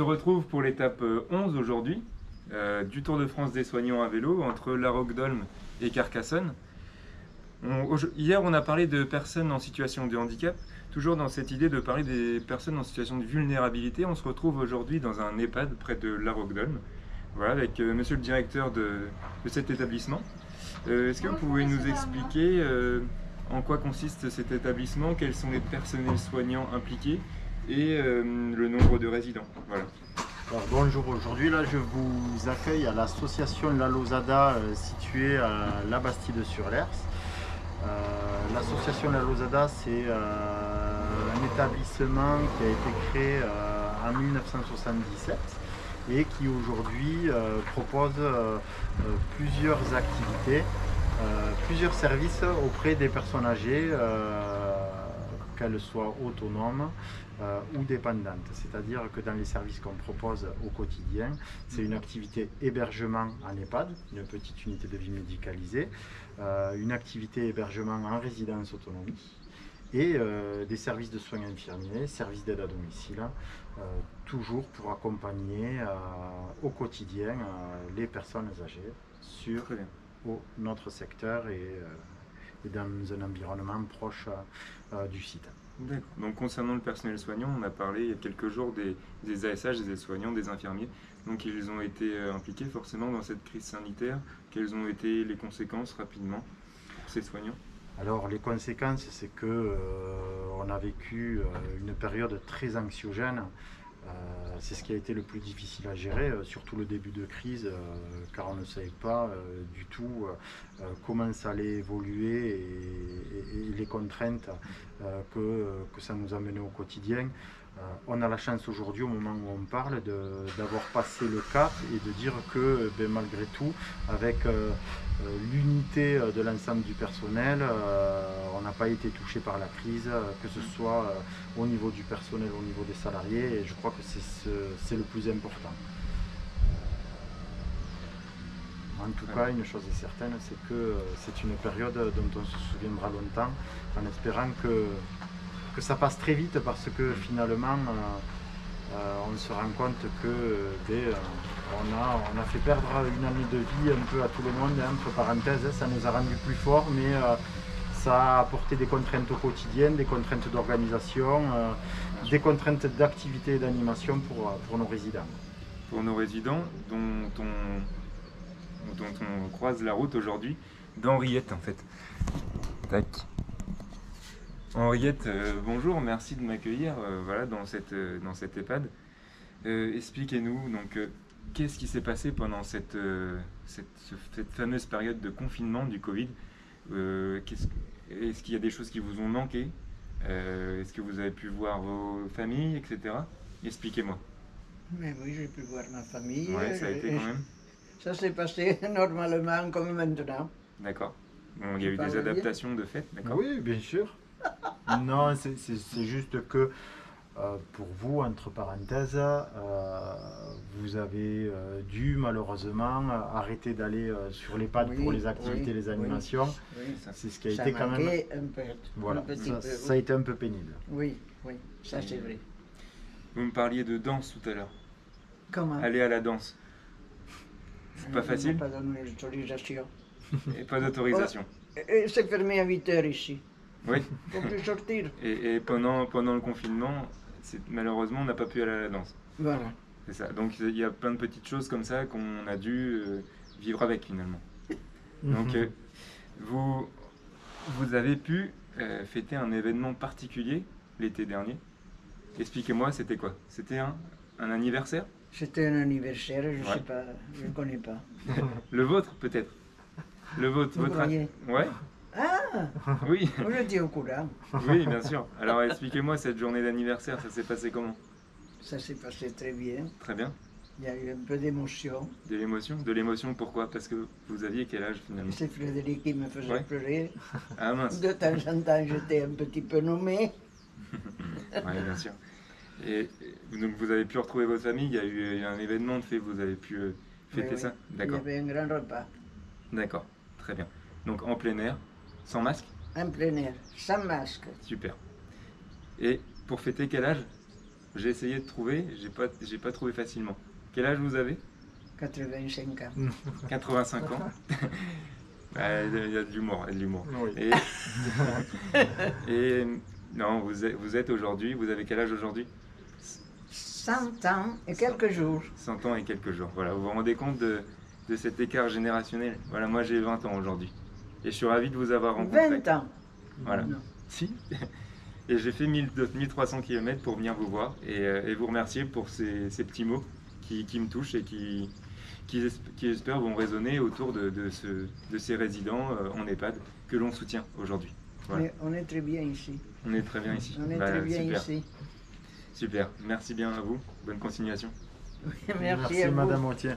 se retrouve pour l'étape 11 aujourd'hui du Tour de France des soignants à vélo entre La Roque-d'Olme et Carcassonne. Hier, on a parlé de personnes en situation de handicap. Toujours dans cette idée de parler des personnes en situation de vulnérabilité, on se retrouve aujourd'hui dans un EHPAD près de La Roque-d'Olme, voilà, avec monsieur le directeur de cet établissement. Est-ce que vous pouvez nous expliquer en quoi consiste cet établissement, quels sont les personnels soignants impliqués et le nombre de résidents? Voilà. Alors, bonjour, aujourd'hui là je vous accueille à l'association La Lozada située à La Bastide-sur-l'Hers. L'association La Lozada, c'est un établissement qui a été créé en 1977 et qui aujourd'hui propose plusieurs activités, plusieurs services auprès des personnes âgées, qu'elles soient autonomes ou dépendantes. C'est-à-dire que dans les services qu'on propose au quotidien, c'est une activité hébergement en EHPAD, une petite unité de vie médicalisée, une activité hébergement en résidence autonomie et des services de soins infirmiers, services d'aide à domicile, toujours pour accompagner au quotidien les personnes âgées sur notre secteur et dans un environnement proche du site. D'accord. Donc concernant le personnel soignant, on a parlé il y a quelques jours des ASH, des aides-soignants, des infirmiers. Donc ils ont été impliqués forcément dans cette crise sanitaire. Quelles ont été les conséquences rapidement pour ces soignants? Alors les conséquences, c'est que on a vécu une période très anxiogène. C'est ce qui a été le plus difficile à gérer, surtout le début de crise, car on ne savait pas du tout comment ça allait évoluer et les contraintes que ça nous amenait au quotidien. On a la chance aujourd'hui, au moment où on parle, d'avoir passé le cap et de dire que malgré tout, avec l'unité de l'ensemble du personnel, on n'a pas été touché par la crise, que ce soit au niveau du personnel, au niveau des salariés, et je crois que c'est le plus important. En tout cas, une chose est certaine, c'est que c'est une période dont on se souviendra longtemps, en espérant que ça passe très vite, parce que finalement on se rend compte que on a fait perdre une année de vie un peu à tout le monde, entre parenthèses. Ça nous a rendu plus forts, mais ça a apporté des contraintes au quotidien, des contraintes d'organisation, des contraintes d'activité et d'animation pour nos résidents. Pour nos résidents dont on croise la route aujourd'hui, d'Henriette en fait. Tac. Henriette, bonjour, merci de m'accueillir voilà, dans cette EHPAD. Expliquez-nous donc qu'est-ce qui s'est passé pendant cette fameuse période de confinement du Covid. Est-ce qu'il y a des choses qui vous ont manqué? Est-ce que vous avez pu voir vos familles, etc. Expliquez-moi. Mais oui, j'ai pu voir ma famille. Ouais, ça a été quand même. Ça s'est passé normalement comme maintenant. D'accord. Bon, il y a eu des adaptations de fait, d'accord? Oui, bien sûr. Non, c'est juste que pour vous, entre parenthèses, vous avez dû malheureusement arrêter d'aller sur l'EHPAD pour les activités, les animations. Oui. C'est ce qui a été quand même. Un peu, voilà, ça a été un peu pénible. Oui, ça c'est vrai. Vous me parliez de danse tout à l'heure. Comment? Aller à la danse. C'est pas facile? Pas donné l'autorisation. Et pas d'autorisation. C'est fermé à 8 h ici. Oui. Faut plus sortir. Et pendant le confinement, malheureusement, on n'a pas pu aller à la danse. Voilà. C'est ça. Donc il y a plein de petites choses comme ça qu'on a dû vivre avec finalement. Donc vous avez pu fêter un événement particulier l'été dernier. Expliquez-moi, c'était quoi? C'était un anniversaire? C'était un anniversaire, je sais pas, je ne connais pas. Le vôtre peut-être? Le vôtre, Vous croyez? Ouais. Ah! Oui. Moi j'étais au courant. Oui, bien sûr. Alors expliquez-moi cette journée d'anniversaire, ça s'est passé comment? Ça s'est passé très bien. Très bien. Il y a eu un peu d'émotion. De l'émotion? De l'émotion pourquoi? Parce que vous aviez quel âge finalement? C'est Frédéric qui me faisait pleurer. Ah mince. De temps en temps j'étais un petit peu nommée. Oui, bien sûr. Et donc vous avez pu retrouver votre famille, il y a eu un événement de fait, vous avez pu fêter ça? D'accord. Il y avait un grand repas. D'accord, très bien. Donc en plein air, sans masque? En plein air, sans masque. Super. Et pour fêter quel âge? j'ai essayé de trouver, j'ai pas trouvé facilement. Quel âge vous avez? 85 ans. 85 ans. Il y a de l'humour, il y a de l'humour. Oui. Et non, vous êtes aujourd'hui, vous avez quel âge aujourd'hui? 100 ans et quelques jours. 100 ans et quelques jours. Voilà, vous vous rendez compte de cet écart générationnel? Voilà, moi j'ai 20 ans aujourd'hui. Et je suis ravi de vous avoir rencontré. 20 ans. Voilà. Non. Si. Et j'ai fait 1300 km pour venir vous voir et vous remercier pour ces petits mots qui me touchent et qui j'espère vont résonner autour de ces résidents en EHPAD que l'on soutient aujourd'hui. Voilà. Mais on est très bien ici. On est très bien ici. On est très bien super. ici. Super, merci bien à vous, bonne continuation. Merci à vous. Madame Autier.